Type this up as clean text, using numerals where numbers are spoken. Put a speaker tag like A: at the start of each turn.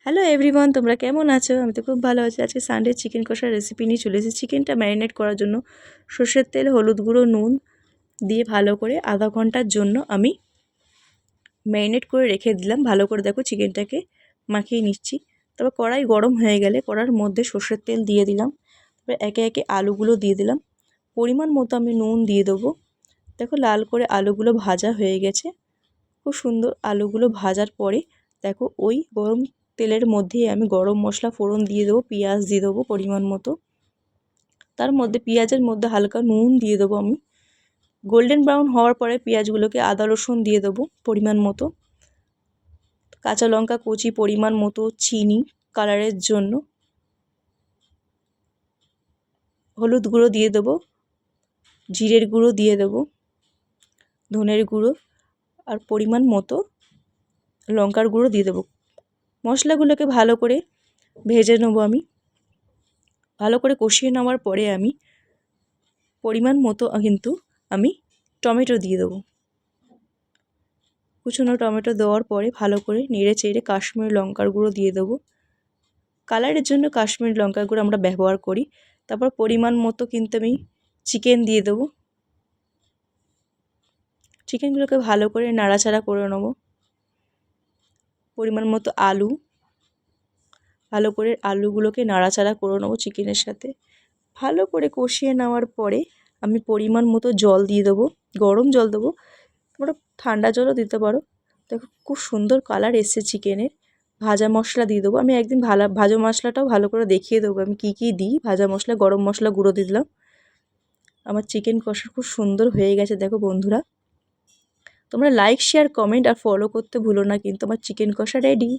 A: Hello everyone, তোমরা কেমন আছো? আমি তো খুব ভালো আছি। আজকে সানডে চিকেন কষার রেসিপি নিয়ে চলে এসেছি। চিকেনটা ম্যারিনেট করার জন্য সর্ষের তেল, হলুদ গুঁড়ো, নুন দিয়ে ভালো করে আধা ঘন্টার জন্য আমি ম্যারিনেট করে রেখে দিলাম। ভালো করে দেখো চিকেনটাকে মাখিয়ে নিচ্ছি। তারপর কড়াই গরম হয়ে গেলে কড়ার মধ্যে সর্ষের তেল দিয়ে দিলাম। তারপরে একে একে আলুগুলো দিয়ে দিলাম। পরিমাণ মতো আমি নুন দিয়ে দেবো। দেখো লাল করে আলুগুলো ভাজা হয়ে গেছে। খুব সুন্দর আলুগুলো ভাজার পরে দেখো ওই গরম তেলের মধ্যেই আমি গরম মশলা ফোড়ন দিয়ে দেবো, পেঁয়াজ দিয়ে দেবো পরিমাণ মতো। তার মধ্যে পেঁয়াজের মধ্যে হালকা নুন দিয়ে দেবো আমি। গোল্ডেন ব্রাউন হওয়ার পরে পেঁয়াজগুলোকে আদা রসুন দিয়ে দেবো পরিমাণ মতো। কাঁচা লঙ্কা কুচি পরিমাণ মতো, চিনি কালারের জন্য, হলুদ গুঁড়ো দিয়ে দেবো, জিরের গুঁড়ো দিয়ে দেবো, ধনের গুঁড়ো আর পরিমাণ মতো লঙ্কার গুঁড়ো দিয়ে দেবো। মশলাগুলোকে ভালো করে ভেজে নেবো আমি। ভালো করে কষিয়ে নেওয়ার পরে আমি পরিমাণ মতো কিন্তু আমি টমেটো দিয়ে দেবো। কুচনো টমেটো দেওয়ার পরে ভালো করে নেড়ে চেড়ে কাশ্মীরি লঙ্কার গুঁড়ো দিয়ে দেবো। কালারের জন্য কাশ্মীরি লঙ্কার গুঁড়ো আমরা ব্যবহার করি। তারপর পরিমাণ মতো কিন্তু আমি চিকেন দিয়ে দেবো। চিকেনগুলোকে ভালো করে নাড়াচাড়া করে নেবো। পরিমাণ মতো আলু, ভালো করে আলুগুলোকে নাড়াচাড়া করে নেবো চিকেনের সাথে। ভালো করে কষিয়ে নেওয়ার পরে আমি পরিমাণ মতো জল দিয়ে দেবো। গরম জল দেবো, তোমরা ঠান্ডা জলও দিতে পারো। দেখো খুব সুন্দর কালার এসছে চিকেনের। ভাজা মশলা দিয়ে দেবো। আমি একদিন ভাজা মশলাটাও ভালো করে দেখিয়ে দেবো আমি কী দিই। ভাজা মশলা, গরম মশলা গুঁড়ো দিয়ে দিলাম। আমার চিকেন কষা খুব সুন্দর হয়ে গেছে। দেখো বন্ধুরা, তোমরা লাইক, শেয়ার, কমেন্ট আর ফলো করতে ভুলো না কিন্তু। আমার চিকেন কষা রেডি।